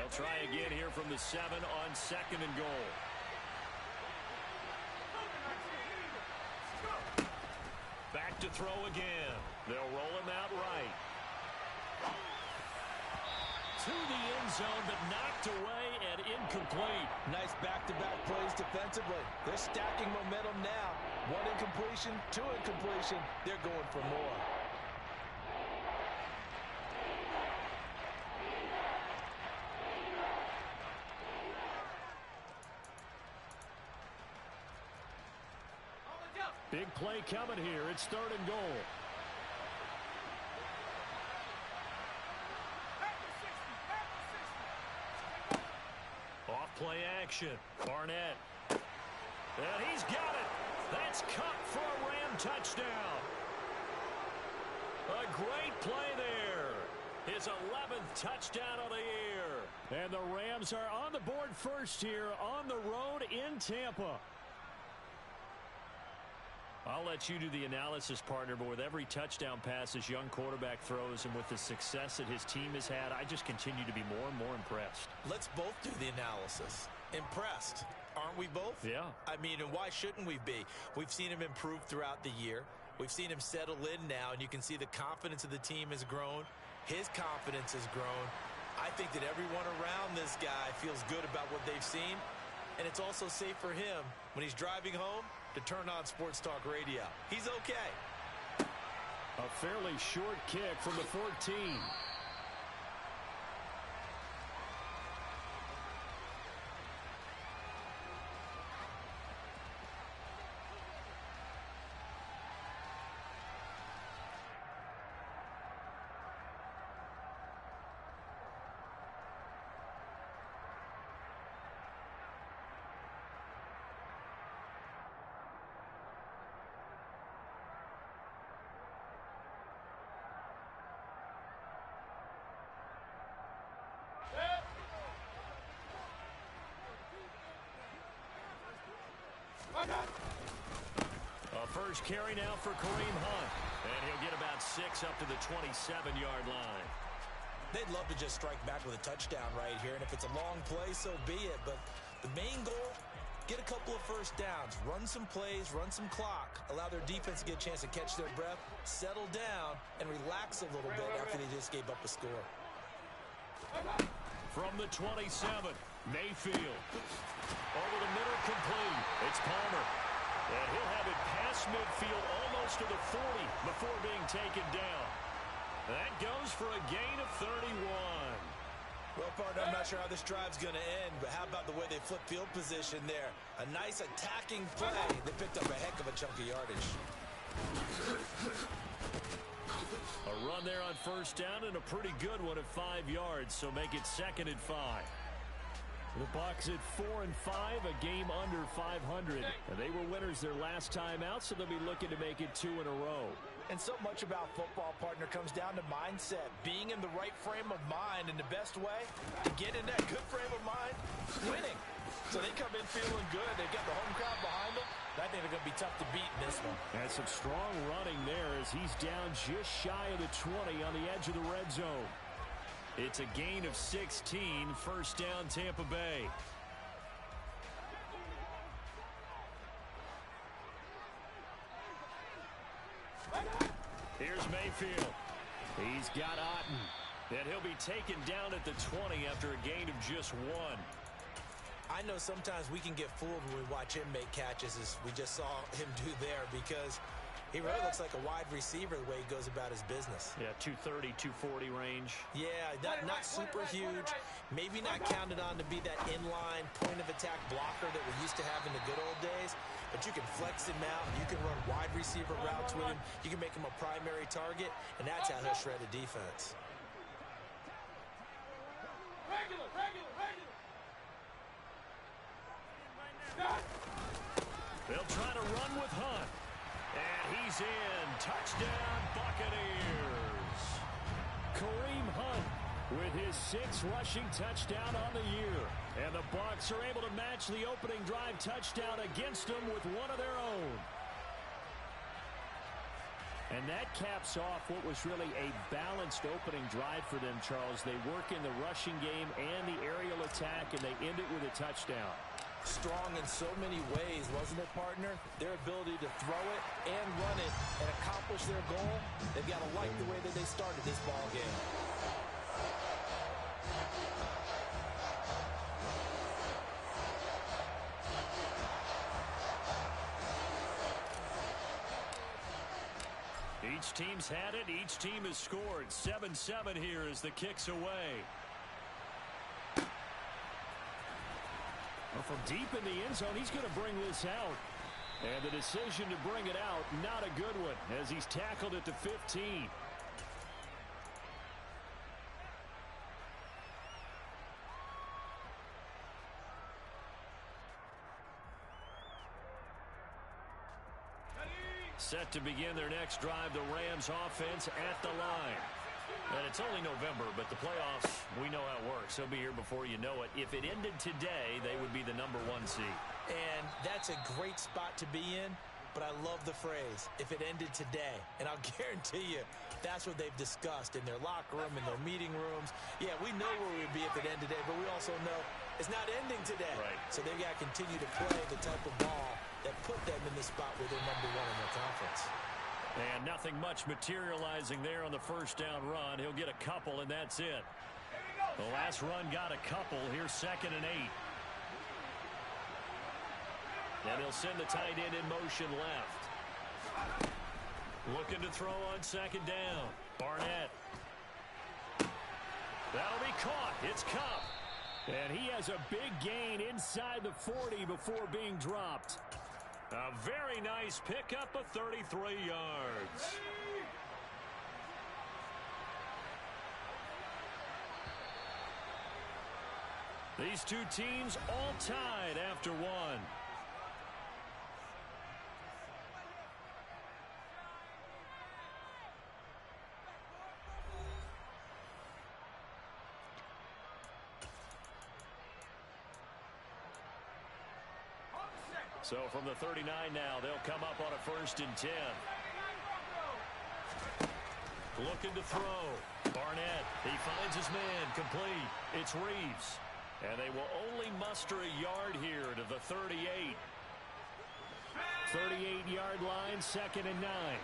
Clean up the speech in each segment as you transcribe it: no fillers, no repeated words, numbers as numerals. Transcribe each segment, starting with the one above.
They'll try again here from the 7 on 2nd and goal. Back to throw again. They'll roll him out right. To the end zone, but knocked away and incomplete. Nice back-to-back plays defensively. They're stacking momentum now. 1 incompletion, 2 incompletion. They're going for more. Big play coming here. It's 3rd and goal. Off play action. Barnett. And he's got it. That's caught for a Ram touchdown. A great play there. His 11th touchdown of the year. And the Rams are on the board first here on the road in Tampa. I'll let you do the analysis, partner, but with every touchdown pass this young quarterback throws and with the success that his team has had, I just continue to be more and more impressed. Let's both do the analysis. Impressed. Aren't we both? Yeah. I mean, and why shouldn't we be? We've seen him improve throughout the year. We've seen him settle in now, and you can see the confidence of the team has grown. His confidence has grown. I think that everyone around this guy feels good about what they've seen, and it's also safe for him when he's driving home to turn on Sports Talk Radio. He's okay. A fairly short kick from the 14. A first carry now for Kareem Hunt. And he'll get about 6 up to the 27-yard line. They'd love to just strike back with a touchdown right here, and if it's a long play, so be it. But the main goal, get a couple of first downs, run some plays, run some clock, allow their defense to get a chance to catch their breath, settle down, and relax a little bit after they just gave up a score. From the 27, Mayfield. Over the middle, complete. It's Palmer. And he'll have it past midfield almost to the 40 before being taken down. That goes for a gain of 31. Well, partner, I'm not sure how this drive's going to end, but how about the way they flip field position there? A nice attacking play. They picked up a heck of a chunk of yardage. A run there on first down and a pretty good one at 5 yards, so make it 2nd and 5. The Bucs at 4 and 5, a game under 500. And they were winners their last time out, so they'll be looking to make it 2 in a row. And so much about football, partner, comes down to mindset. Being in the right frame of mind, and the best way to get in that good frame of mind, winning. So they come in feeling good. They've got the home crowd behind them. I think they're going to be tough to beat in this one. And some strong running there as he's down just shy of the 20 on the edge of the red zone. It's a gain of 16, first down Tampa Bay. Here's Mayfield. He's got Otten. And he'll be taken down at the 20 after a gain of just 1. I know sometimes we can get fooled when we watch him make catches, as we just saw him do there, because he really looks like a wide receiver the way he goes about his business. Yeah, 230, 240 range. Yeah, not super huge. Maybe not counted on to be that inline point-of-attack blocker that we used to have in the good old days. But you can flex him out. You can run wide receiver routes with him. You can make him a primary target, and that's how he'll shred a defense. They'll try to run with Hunt. And he's in. Touchdown, Buccaneers. Kareem Hunt with his 6th rushing touchdown on the year. And the Bucs are able to match the opening drive touchdown against them with one of their own. And that caps off what was really a balanced opening drive for them, Charles. They work in the rushing game and the aerial attack, and they end it with a touchdown. Strong in so many ways, wasn't it, partner? Their ability to throw it and run it and accomplish their goal, they've got to like the way that they started this ball game. Each team's had it. Each team has scored. 7-7 here as the kick's away. Well, from deep in the end zone, he's going to bring this out. And the decision to bring it out, not a good one, as he's tackled at the 15. Set to begin their next drive, the Rams offense at the line. And it's only November, but the playoffs, we know how it works. They'll be here before you know it. If it ended today, they would be the #1 seed. And that's a great spot to be in, but I love the phrase, if it ended today. And I'll guarantee you, that's what they've discussed in their locker room, in their meeting rooms. Yeah, we know where we'd be if it ended today, but we also know it's not ending today. Right. So they've got to continue to play the type of ball that put them in the spot where they're #1 in their conference. And nothing much materializing there on the first down run. He'll get a couple, and that's it. The last run got a couple. Here's 2nd and 8. And he'll send the tight end in motion left. Looking to throw on 2nd down. Barnett. That'll be caught. It's Cup. And he has a big gain inside the 40 before being dropped. A very nice pickup of 33 yards. These two teams all tied after one. So from the 39 now, they'll come up on a 1st and 10. Looking to throw. Barnett, he finds his man, complete. It's Reeves. And they will only muster a yard here to the 38. 38-yard line, 2nd and 9.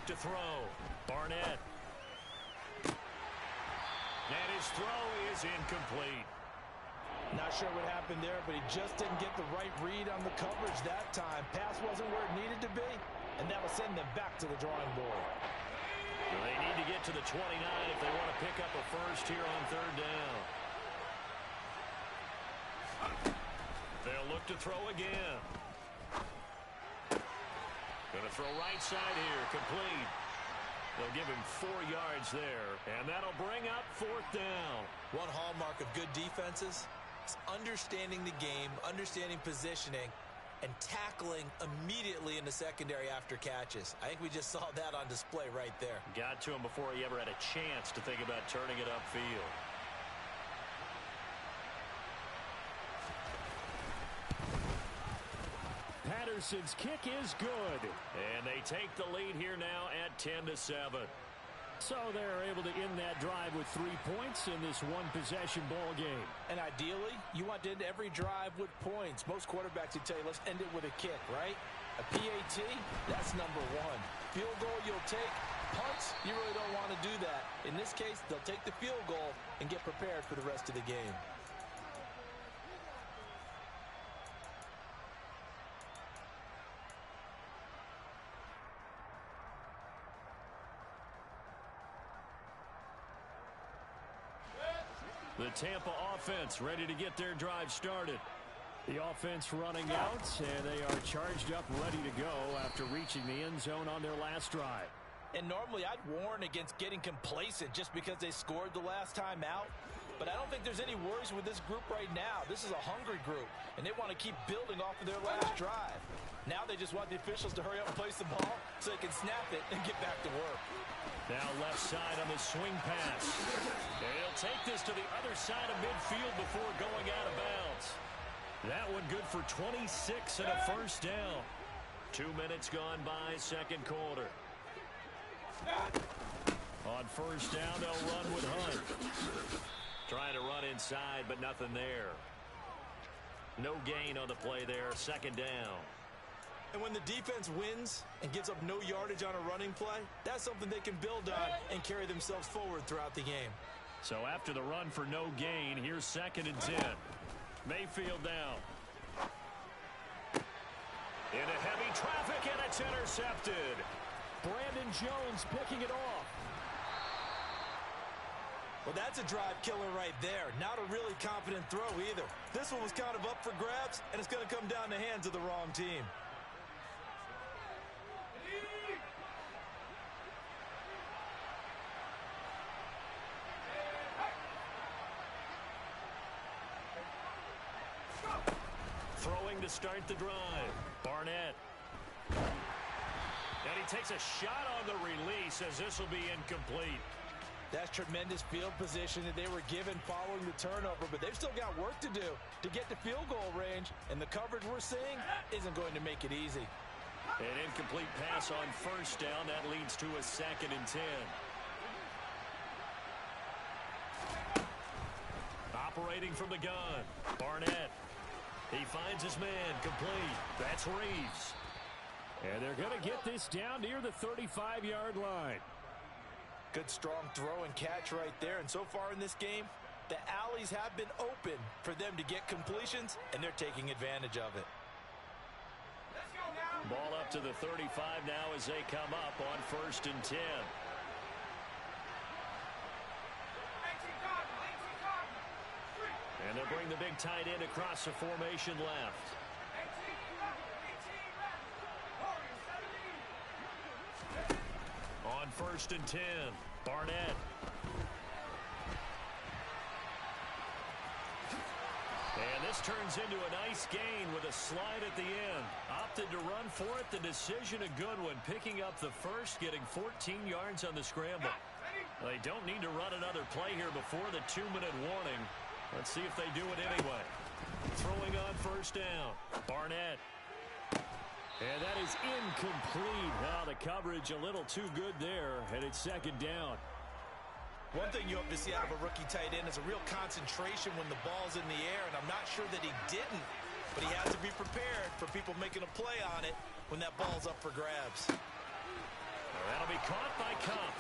To throw. Barnett. And his throw is incomplete. Not sure what happened there, but he just didn't get the right read on the coverage that time. Pass wasn't where it needed to be, and that'll send them back to the drawing board. Well, they need to get to the 29 if they want to pick up a first here on 3rd down. They'll look to throw again. Going to throw right side here, complete. They'll give him 4 yards there, and that'll bring up 4th down. One hallmark of good defenses is understanding the game, understanding positioning, and tackling immediately in the secondary after catches. I think we just saw that on display right there. Got to him before he ever had a chance to think about turning it upfield. Patterson's kick is good. And they take the lead here now at 10-7. So they're able to end that drive with 3 points in this one-possession ball game. And ideally, you want to end every drive with points. Most quarterbacks would tell you, let's end it with a kick, right? A PAT, that's #1. Field goal you'll take. Punts, you really don't want to do that. In this case, they'll take the field goal and get prepared for the rest of the game. The Tampa offense ready to get their drive started. The offense running out, and they are charged up, ready to go after reaching the end zone on their last drive. And normally I'd warn against getting complacent just because they scored the last time out. But I don't think there's any worries with this group right now. This is a hungry group, and they want to keep building off of their last drive. Now they just want the officials to hurry up and place the ball so they can snap it and get back to work. Now left side on the swing pass. And he'll take this to the other side of midfield before going out of bounds. That one good for 26 and a first down. 2 minutes gone by, second quarter. On first down, they'll run with Hunt. Trying to run inside, but nothing there. No gain on the play there, second down. And when the defense wins and gives up no yardage on a running play, that's something they can build on and carry themselves forward throughout the game. So after the run for no gain, here's 2nd and 10. Mayfield down. Into heavy traffic, and it's intercepted. Brandon Jones picking it off. Well, that's a drive killer right there. Not a really confident throw either. This one was kind of up for grabs, and it's going to come down the hands of the wrong team. Throwing to start the drive. Barnett. And he takes a shot on the release as this will be incomplete. That's tremendous field position that they were given following the turnover, but they've still got work to do to get to field goal range, and the coverage we're seeing isn't going to make it easy. An incomplete pass on first down. That leads to a 2nd and 10. Operating from the gun. Barnett. He finds his man complete. That's Reeves. And they're going to get this down near the 35-yard line. Good strong throw and catch right there. And so far in this game, the alleys have been open for them to get completions, and they're taking advantage of it. Ball up to the 35 now as they come up on 1st and 10. And they'll bring the big tight end across the formation left. On 1st and 10, Barnett. And this turns into a nice gain with a slide at the end. Opted to run for it. The decision a good one. Picking up the first, getting 14 yards on the scramble. They don't need to run another play here before the 2-minute warning. Let's see if they do it anyway. Throwing on first down. Barnett. And that is incomplete. Now the coverage a little too good there, and it's 2nd down. One thing you hope to see out of a rookie tight end is a real concentration when the ball's in the air, and I'm not sure that he didn't, but he has to be prepared for people making a play on it when that ball's up for grabs. That'll be caught by Kupp.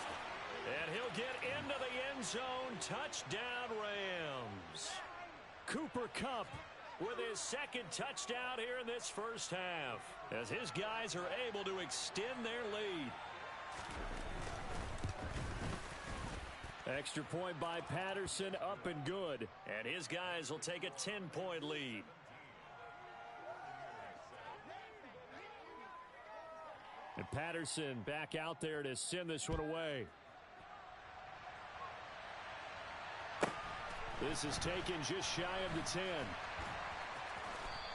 And he'll get into the end zone. Touchdown, Rams. Cooper Kupp with his 2nd touchdown here in this first half, as his guys are able to extend their lead. Extra point by Patterson, up and good. And his guys will take a 10-point lead. And Patterson back out there to send this one away. This is taken just shy of the 10.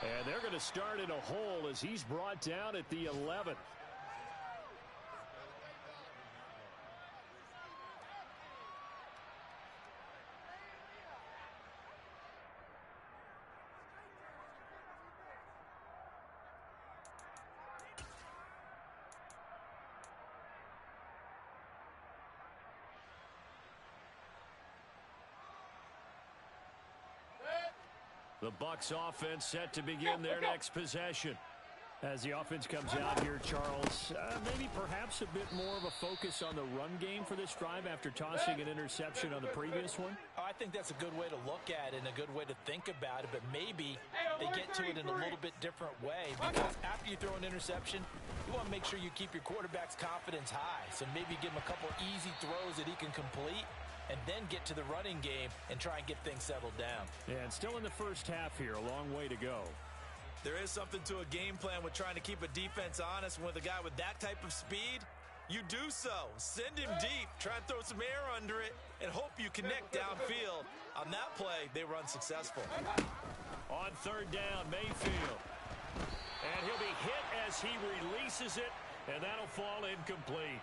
And they're going to start in a hole as he's brought down at the 11. The Bucs offense set to begin their next possession. As the offense comes out here, Charles, maybe perhaps a bit more of a focus on the run game for this drive after tossing an interception on the previous one? I think that's a good way to look at it and a good way to think about it, but maybe they get to it in a little bit different way, because after you throw an interception, you want to make sure you keep your quarterback's confidence high. So maybe give him a couple easy throws that he can complete, and then get to the running game and try and get things settled down. Yeah, and still in the first half here, a long way to go. There is something to a game plan with trying to keep a defense honest. With a guy with that type of speed, you do so. Send him deep, try and throw some air under it, and hope you connect downfield. On that play, they were unsuccessful. On third down, Mayfield. And he'll be hit as he releases it, and that'll fall incomplete.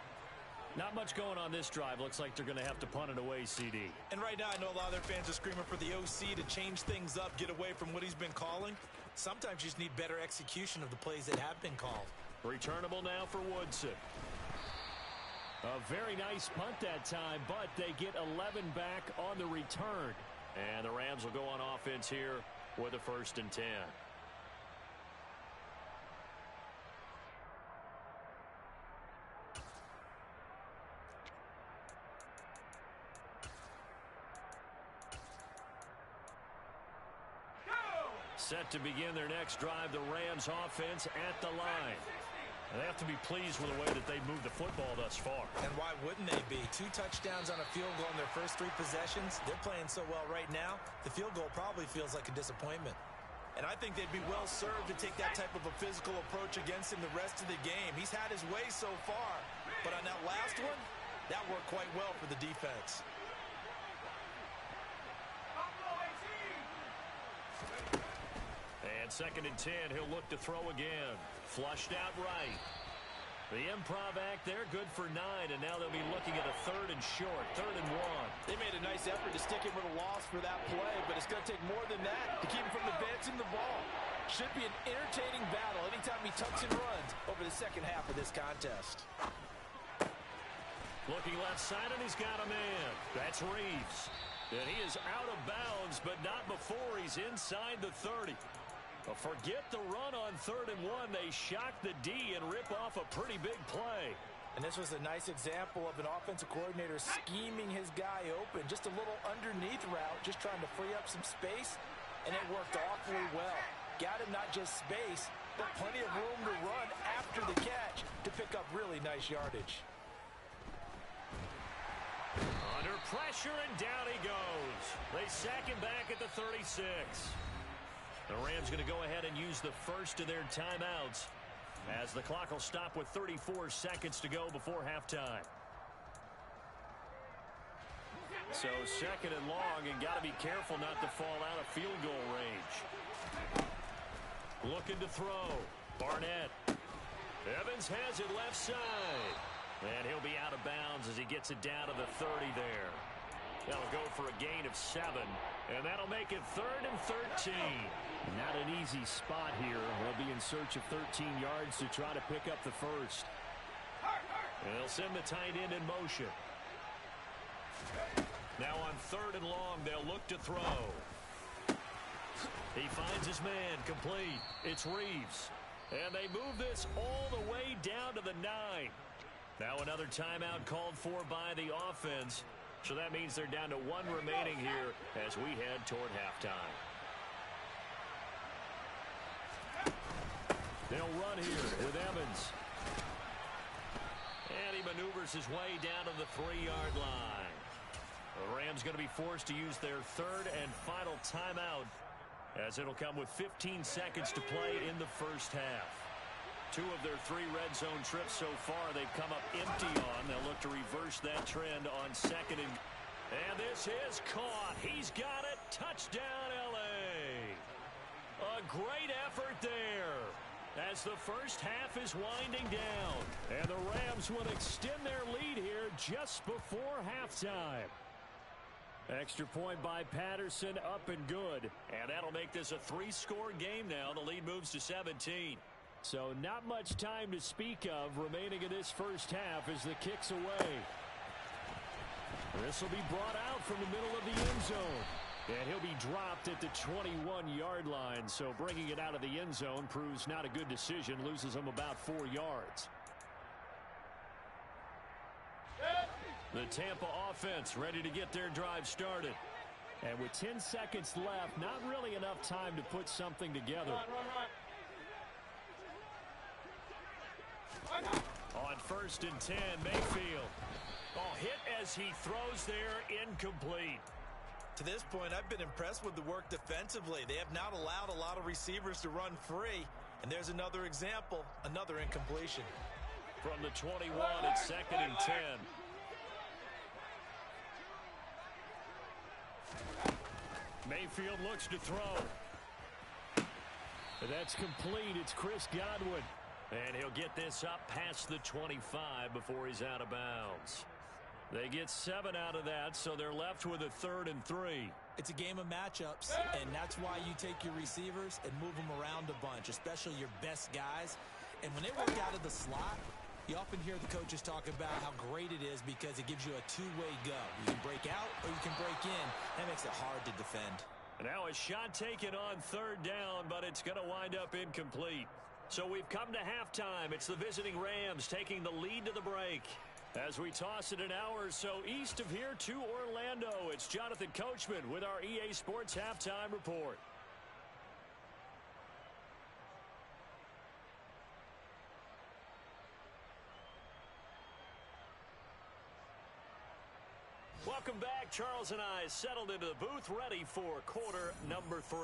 Not much going on this drive. Looks like they're going to have to punt it away, CD. And right now, I know a lot of their fans are screaming for the OC to change things up, get away from what he's been calling. Sometimes you just need better execution of the plays that have been called. Returnable now for Woodson. A very nice punt that time, but they get 11 back on the return. And the Rams will go on offense here with a 1st and 10. Set to begin their next drive, the Rams offense at the line. They have to be pleased with the way that they moved the football thus far. And why wouldn't they be? 2 touchdowns on a field goal in their first 3 possessions. They're playing so well right now, the field goal probably feels like a disappointment. And I think they'd be well served to take that type of a physical approach against him the rest of the game. He's had his way so far, but on that last one, that worked quite well for the defense. And 2nd and 10, he'll look to throw again. Flushed out right. The improv act there, good for 9, and now they'll be looking at a 3rd and short, 3rd and 1. They made a nice effort to stick him with a loss for that play, but it's going to take more than that to keep him from advancing the ball. Should be an entertaining battle anytime he tucks and runs over the second half of this contest. Looking left side, and he's got a man. That's Reeves. And he is out of bounds, but not before he's inside the 30. Forget the run on 3rd and 1. They shock the D and rip off a pretty big play. And this was a nice example of an offensive coordinator scheming his guy open. Just a little underneath route, just trying to free up some space, and it worked awfully well. Got him not just space, but plenty of room to run after the catch to pick up really nice yardage. Under pressure, and down he goes. They sack him back at the 36. The Rams going to go ahead and use the first of their timeouts as the clock will stop with 34 seconds to go before halftime. So 2nd and long, and got to be careful not to fall out of field goal range. Looking to throw. Barnett. Evans has it left side. And he'll be out of bounds as he gets it down to the 30 there. That'll go for a gain of 7, and that'll make it 3rd and 13. Not an easy spot here. They'll be in search of 13 yards to try to pick up the first. And they'll send the tight end in motion. Now on 3rd and long, they'll look to throw. He finds his man, complete. It's Reeves. And they move this all the way down to the 9. Now another timeout called for by the offense. So that means they're down to 1 remaining here as we head toward halftime. They'll run here with Evans. And he maneuvers his way down to the 3-yard line. The Rams going to be forced to use their 3rd and final timeout, as it'll come with 15 seconds to play in the first half. 2 of their 3 red zone trips so far they've come up empty on. They'll look to reverse that trend on 2nd and this is caught. He's got it. Touchdown, L.A. A great effort there as the first half is winding down. And the Rams will extend their lead here just before halftime. Extra point by Patterson, up and good. And that'll make this a 3-score game now. The lead moves to 17. So not much time to speak of remaining in this first half as the kick's away. This will be brought out from the middle of the end zone. And he'll be dropped at the 21-yard line. So bringing it out of the end zone proves not a good decision. Loses him about 4 yards. The Tampa offense ready to get their drive started. And with 10 seconds left, not really enough time to put something together. On 1st and 10, Mayfield. Oh, hit as he throws there, incomplete. To this point, I've been impressed with the work defensively. They have not allowed a lot of receivers to run free. And there's another example, another incompletion. From the 21, it's 2nd and 10. Mayfield looks to throw. That's complete. It's Chris Godwin. And he'll get this up past the 25 before he's out of bounds. They get 7 out of that, so they're left with a 3rd and 3. It's a game of matchups, and that's why you take your receivers and move them around a bunch, especially your best guys. And when they work out of the slot, you often hear the coaches talk about how great it is because it gives you a two-way go. You can break out or you can break in. That makes it hard to defend. And now a shot taken on 3rd down, but it's going to wind up incomplete. So we've come to halftime. It's the visiting Rams taking the lead to the break. As we toss it an hour or so east of here to Orlando, it's Jonathan Coachman with our EA Sports Halftime Report. Welcome back. Charles and I settled into the booth, ready for quarter number 3.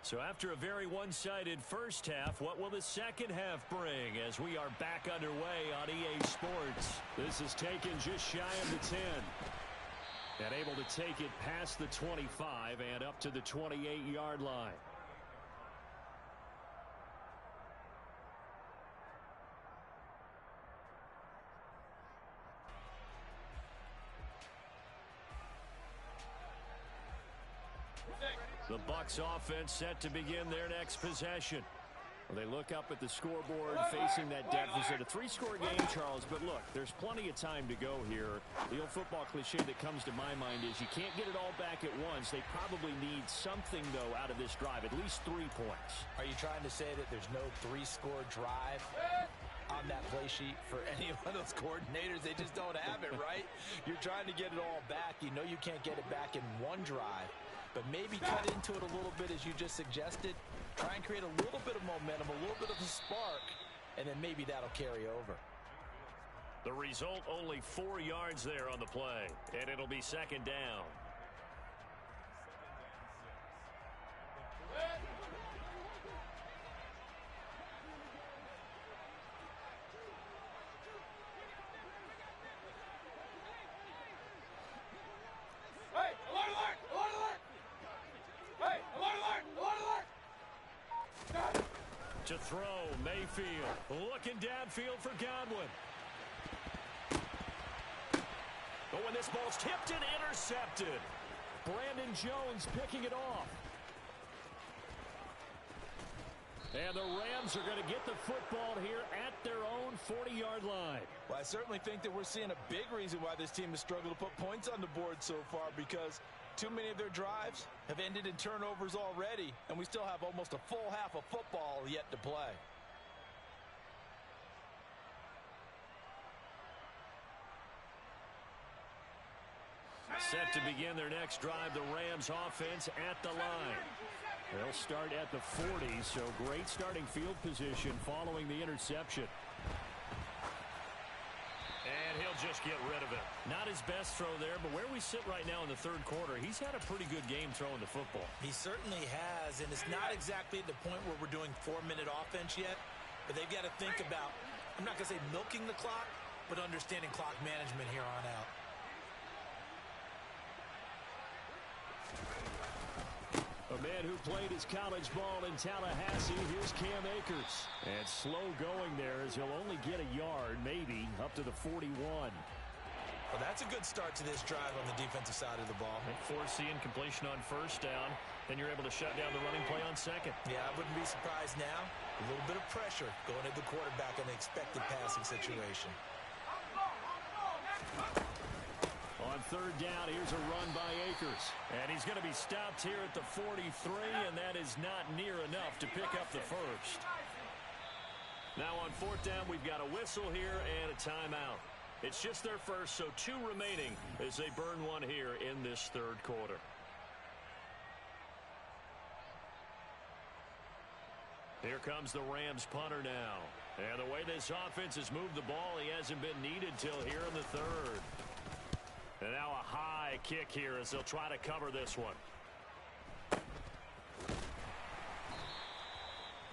So after a very one-sided first half, what will the second half bring as we are back underway on EA Sports? This is taken just shy of the 10. And able to take it past the 25 and up to the 28-yard line. The Bucs offense set to begin their next possession. Well, they look up at the scoreboard facing that deficit. A 3-score game, Charles, but look, there's plenty of time to go here. The old football cliche that comes to my mind is you can't get it all back at once. They probably need something, though, out of this drive, at least 3 points. Are you trying to say that there's no 3-score drive on that play sheet for any one of those coordinators? They just don't have it, right? You're trying to get it all back. You know you can't get it back in one drive. But maybe cut into it a little bit as you just suggested. Try and create a little bit of momentum, a little bit of a spark, and then maybe that'll carry over. The result, only 4 yards there on the play, and it'll be 2nd down. To throw, Mayfield looking downfield for Godwin. Oh, and this ball's tipped and intercepted. Brandon Jones picking it off. And the Rams are going to get the football here at their own 40-yard line. Well, I certainly think that we're seeing a big reason why this team has struggled to put points on the board so far, because too many of their drives have ended in turnovers already, and we still have almost a full half of football yet to play. Set to begin their next drive, the Rams offense at the line. They'll start at the 40, so great starting field position following the interception. And he'll just get rid of it. Not his best throw there, but where we sit right now in the 3rd quarter, he's had a pretty good game throwing the football. He certainly has, and it's not exactly at the point where we're doing 4-minute offense yet, but they've got to think about, I'm not going to say milking the clock, but understanding clock management here on out. A man who played his college ball in Tallahassee, here's Cam Akers. And slow going there as he'll only get a yard, maybe, up to the 41. Well, that's a good start to this drive on the defensive side of the ball. Forcing completion on 1st down, then you're able to shut down the running play on 2nd. Yeah, I wouldn't be surprised now. A little bit of pressure going at the quarterback in the expected passing situation. On 3rd down, here's a run by Akers. And he's going to be stopped here at the 43, and that is not near enough to pick up the 1st. Now on 4th down, we've got a whistle here and a timeout. It's just their first, so 2 remaining as they burn one here in this 3rd quarter. Here comes the Rams punter now. And the way this offense has moved the ball, he hasn't been needed till here in the 3rd. And now a high kick here as they'll try to cover this one.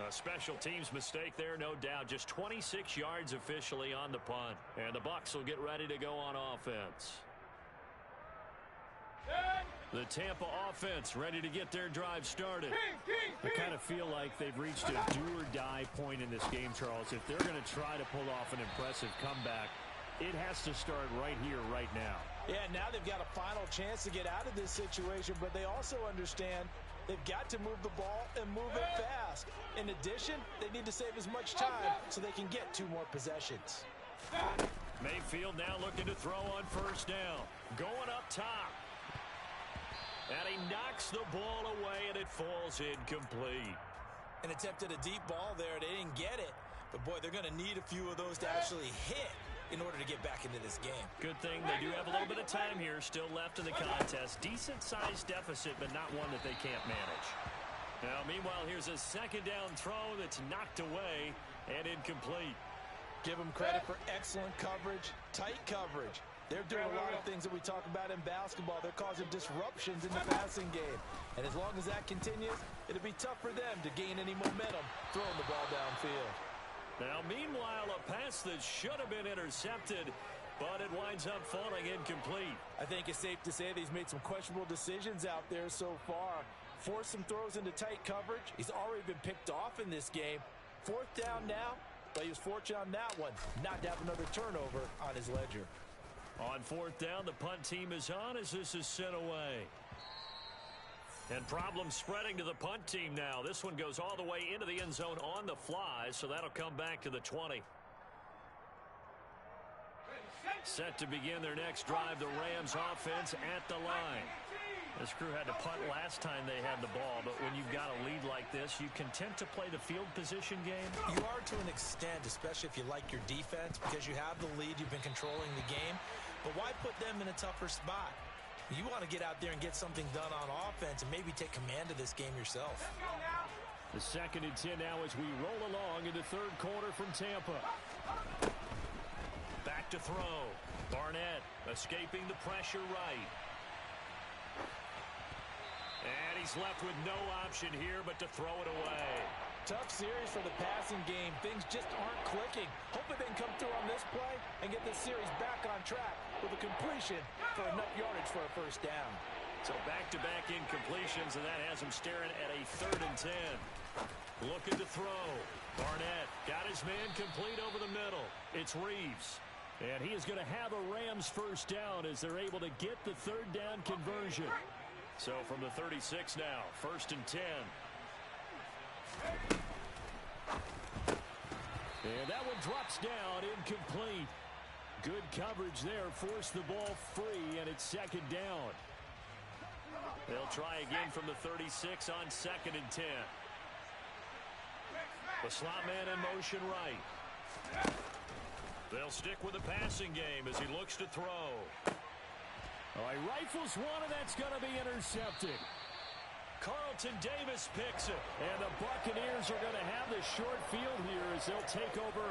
A A special teams mistake there, no doubt. Just 26 yards officially on the punt. And the Bucs will get ready to go on offense. The Tampa offense ready to get their drive started. I kind of feel like they've reached a do-or-die point in this game, Charles. If they're going to try to pull off an impressive comeback, it has to start right here, right now. Yeah, now they've got a final chance to get out of this situation, but they also understand they've got to move the ball and move it fast. In addition, they need to save as much time so they can get 2 more possessions. Mayfield now looking to throw on first down. Going up top. And he knocks the ball away, and it falls incomplete. An attempt at a deep ball there. They didn't get it. But, boy, they're going to need a few of those to actually hit in order to get back into this game. Good thing they do have a little bit of time here still left in the contest. Decent-sized deficit, but not one that they can't manage. Now, meanwhile, here's a second down throw that's knocked away and incomplete. Give them credit for excellent coverage, tight coverage. They're doing a lot of things that we talk about in basketball. They're causing disruptions in the passing game. And as long as that continues, it'll be tough for them to gain any momentum throwing the ball downfield. Now, meanwhile, a pass that should have been intercepted, but it winds up falling incomplete. I think it's safe to say that he's made some questionable decisions out there so far. Forced some throws into tight coverage. He's already been picked off in this game. 4th down now, but he was fortunate on that one, not to have another turnover on his ledger. On 4th down, the punt team is on as this is sent away. And problems spreading to the punt team now. This one goes all the way into the end zone on the fly, so that'll come back to the 20. Set to begin their next drive, the Rams offense at the line. This crew had to punt last time they had the ball, but when you've got a lead like this, you content to play the field position game? You are to an extent, especially if you like your defense, because you have the lead, you've been controlling the game. But why put them in a tougher spot? You want to get out there and get something done on offense and maybe take command of this game yourself. The 2nd and 10 now as we roll along in the 3rd quarter from Tampa. Back to throw. Barnett escaping the pressure right. And he's left with no option here but to throw it away. Tough series for the passing game. Things just aren't clicking. Hoping they can come through on this play and get this series back on track with a completion for enough yardage for a first down. So back-to-back incompletions, and that has him staring at a 3rd and 10. Looking to throw. Barnett got his man complete over the middle. It's Reeves. And he is going to have a Rams first down as they're able to get the 3rd down conversion. So from the 36 now, 1st and 10. And that one drops down, incomplete. Good coverage there, forced the ball free, and it's 2nd down. They'll try again from the 36 on 2nd and 10. The slot man in motion right. They'll stick with the passing game as he looks to throw. Oh, he rifles one, and that's going to be intercepted. Carlton Davis picks it, and the Buccaneers are going to have the short field here as they'll take over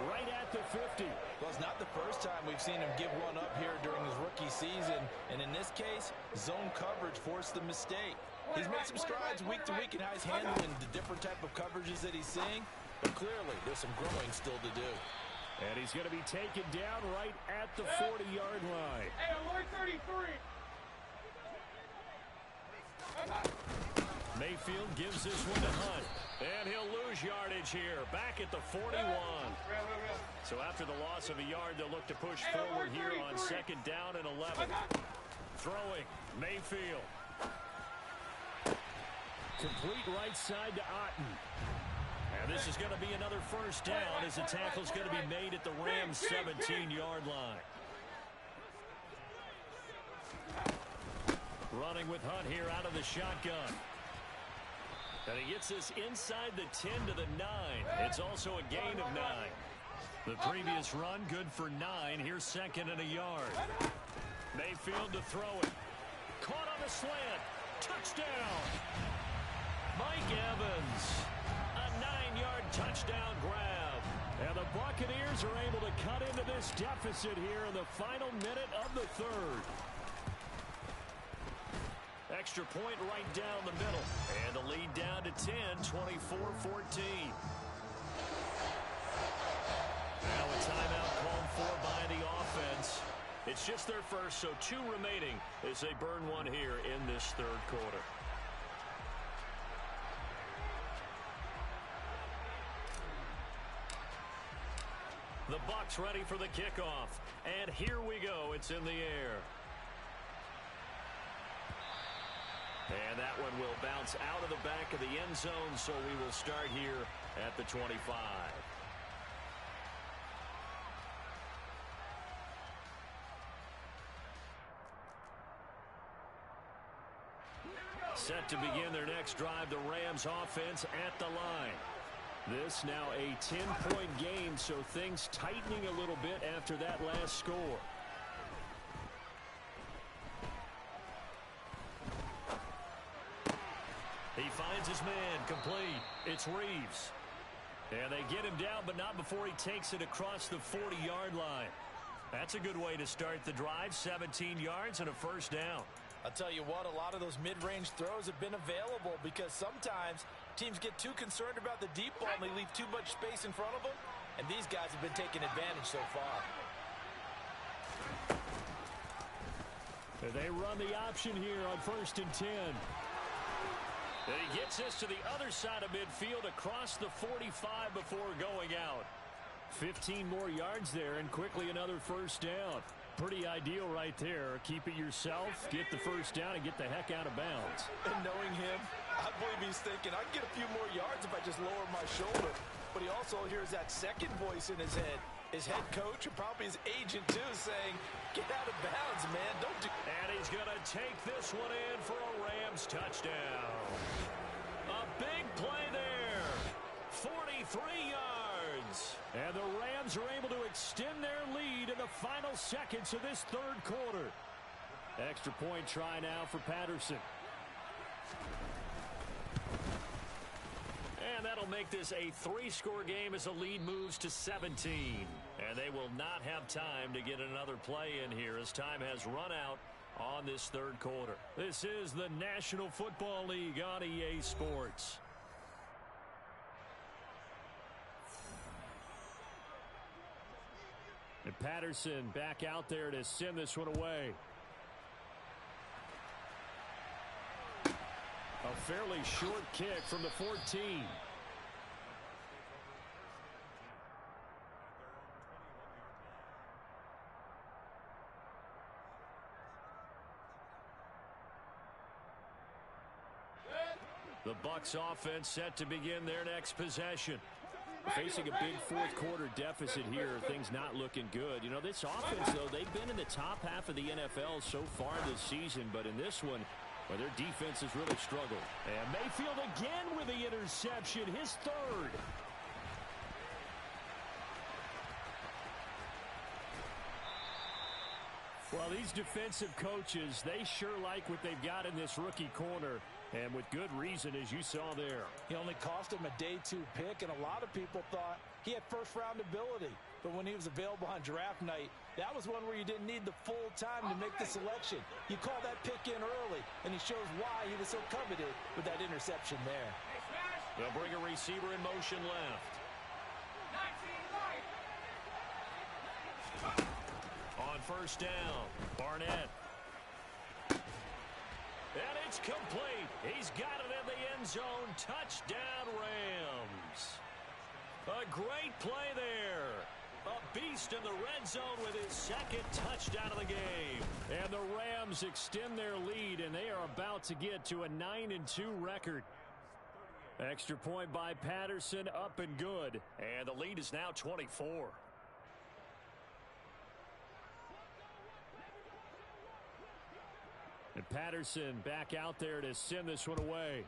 right at the 50. Well, it's not the first time we've seen him give one up here during his rookie season, and in this case, zone coverage forced the mistake. He's made some strides week to week in how he's handling the different type of coverages that he's seeing, but clearly there's some growing still to do. And he's going to be taken down right at the 40-yard line. Hey, alert 33. Mayfield gives this one to Hunt. And he'll lose yardage here, back at the 41. So after the loss of a yard, they'll look to push forward here on 2nd down and 11. Throwing, Mayfield. Complete right side to Otten. And this is going to be another first down as the tackle's going to be made at the Rams' 17-yard line. Running with Hunt here out of the shotgun. And he gets this inside the 10 to the 9. It's also a gain of 9. The previous run good for 9. Here's 2nd and a yard. Mayfield to throw it. Caught on the slant. Touchdown. Mike Evans. A 9-yard touchdown grab. And the Buccaneers are able to cut into this deficit here in the final minute of the 3rd. Extra point right down the middle. And the lead down to 10, 24-14. Now a timeout called for by the offense. It's just their first, so 2 remaining as they burn one here in this third quarter. The Bucs ready for the kickoff. And here we go. It's in the air. And that one will bounce out of the back of the end zone, so we will start here at the 25. Set to begin their next drive, the Rams offense at the line. This now a 10-point game, so things tightening a little bit after that last score. He finds his man, complete. It's Reeves. And they get him down, but not before he takes it across the 40-yard line. That's a good way to start the drive, 17 yards and a first down. I'll tell you what, a lot of those mid-range throws have been available because sometimes teams get too concerned about the deep ball and they leave too much space in front of them, and these guys have been taking advantage so far. They run the option here on 1st and 10. And he gets this to the other side of midfield across the 45 before going out. 15 more yards there and quickly another first down. Pretty ideal right there. Keep it yourself, get the first down, and get the heck out of bounds. And knowing him, I believe he's thinking, I can get a few more yards if I just lower my shoulder. But he also hears that second voice in his head. His head coach, and probably his agent too, saying, get out of bounds, man. Don't do. And he's going to take this one in for a Rams touchdown. A big play there. 43 yards. And the Rams are able to extend their lead in the final seconds of this third quarter. Extra point try now for Patterson. And that'll make this a 3-score game as the lead moves to 17. And they will not have time to get another play in here as time has run out on this third quarter. This is the National Football League on EA Sports. And Patterson back out there to send this one away. A fairly short kick from the 14. The Bucs offense set to begin their next possession. Facing a big fourth quarter deficit here, things not looking good. You know, this offense, though, they've been in the top half of the NFL so far this season, but in this one, well, their defense has really struggled. And Mayfield again with the interception, his third. Well, these defensive coaches, they sure like what they've got in this rookie corner. And with good reason, as you saw there. He only cost him a day 2 pick, and a lot of people thought he had first-round ability. But when he was available on draft night, that was one where you didn't need the full time to make the selection. You call that pick in early, and he shows why he was so coveted with that interception there. They'll bring a receiver in motion left. On first down, Barnett. And it's complete. He's got it in the end zone. Touchdown, Rams. A great play there. A beast in the red zone with his second touchdown of the game. And the Rams extend their lead, and they are about to get to a 9-2 record. Extra point by Patterson, up and good. And the lead is now 24. And Patterson back out there to send this one away.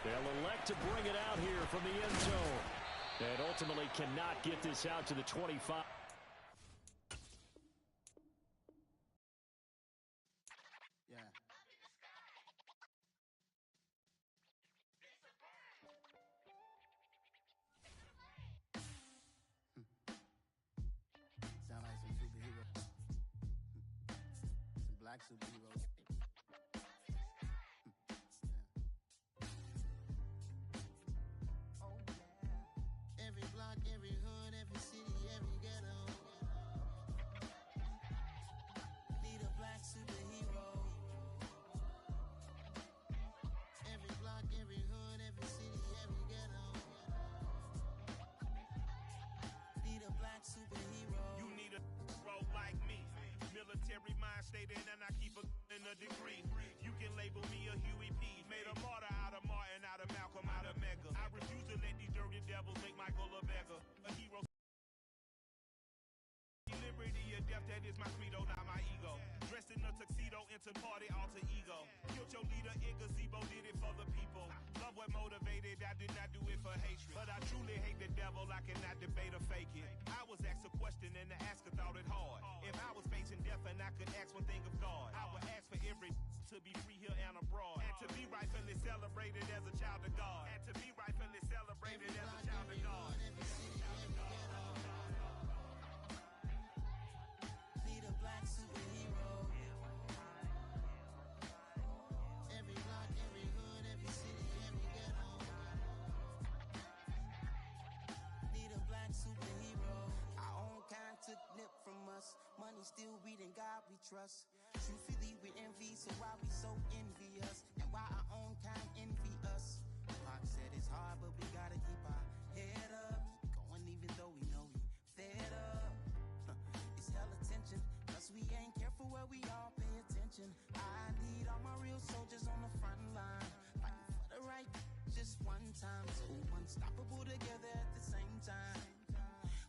They'll elect to bring it out here from the end zone. And ultimately cannot get this out to the 25. superheroes. Oh, yeah. Every block, every hood, every city, every ghetto. Need a black superhero. Every block, every hood, every city, every ghetto. Need a black superhero. You need a hero like me. Military mind stated, and I keep in a degree. You can label me a Huey P. Made a martyr out of Martin, out of Malcolm, out of Mega. I refuse to let these dirty devils make Michael a beggar. A hero. Liberty or death, that is my credo, not my ego. Dressed in a tuxedo, into party alter ego. Killed your leader in gazebo, did it for the people. Love what motivated, I did not do it for hatred. But I truly hate the devil, I cannot debate or fake it. I was asked a question and the asker thought it hard. If I was facing death and I could ask one thing of God, I would ask for every to be free here and abroad. And to be rightfully celebrated as a child of God. And to be rightfully celebrated as a child of God. Need a black superhero. Every block, every hood, every city, every ghetto. Need a black superhero. Our own kind took nip from us. Money still reading God we trust. Truthfully we envy, so why we so envious? And why our own kind envy us? Pac said it's hard, but we gotta keep our head up. Going even though we know we fed up. It's hell attention, cause we ain't careful where we all pay attention. I need all my real soldiers on the front line, fighting for the right just one time. So unstoppable together at the same time,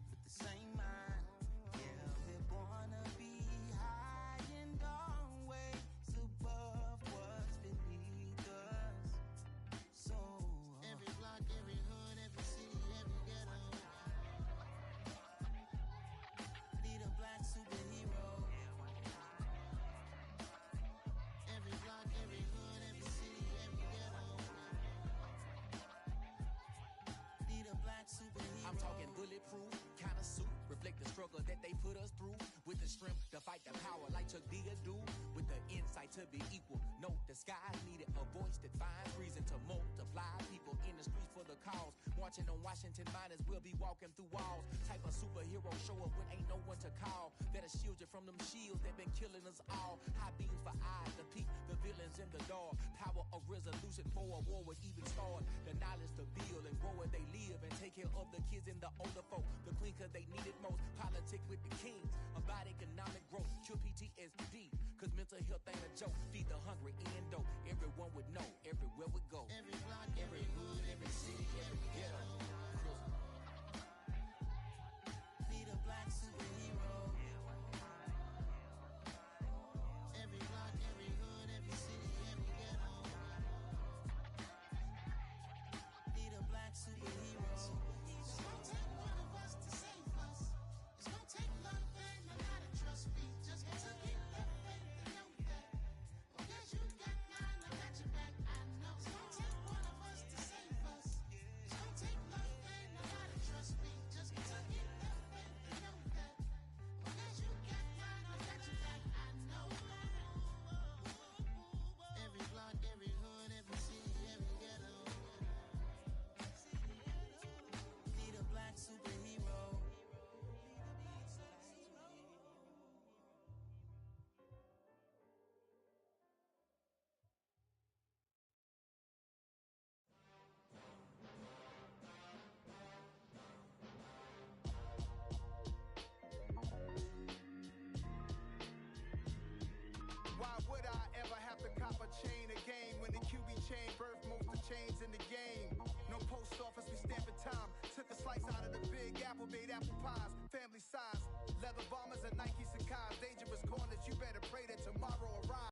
with the same mind. Yeah, we're gonna be high and always above what's beneath us. So every block, every hood, every city, every ghetto. Need a black superhero. Every block, every hood, every city, every ghetto. Need a black superhero. I'm talking bulletproof kind of suit, reflect the struggle that they put us through, with the strength to fight the power like Chuck D do, with the insight to be equal. No disguise needed, a voice that finds reason to multiply. People in the streets for the cause, marching on Washington miners will be walking through walls. Type of superhero show up when ain't no one to call, that'll shield you from them shields that been killing us all. High beams for eyes to peek the villains in the dark. Power of resolution for a war would even start. The knowledge to build and grow where they live and take care of the kids and the older folk. The clean cause they need it most. Politic with the kings about economic growth. Cure PTSD cause mental health ain't a joke. Feed the hungry in dope. Everyone would know everywhere we go. Every block, every hood, every city, every ghetto. Need a black superhero. Every block, every hood, every city, every ghetto. Need a black superhero. It's gonna take one of us to save us. It's gonna take love and a lot of trust. We just got to get that faith and know that. Oh, yes, you got mine, I got your back. I know. It's gonna take one of us to save us. It's gonna take love and a lot of trust. We just got to get that faith and know that. Oh, yes, you got mine, I got your back. I know. Every block, every hood, every city, every ghetto. Need a black superhero. Why would I ever have to cop a chain again when the QB chain birthed most of chains in the game? No post office, we stamping time. Took a slice out of the big apple, made apple pies, family size. Leather bombers and Nike Sacai's.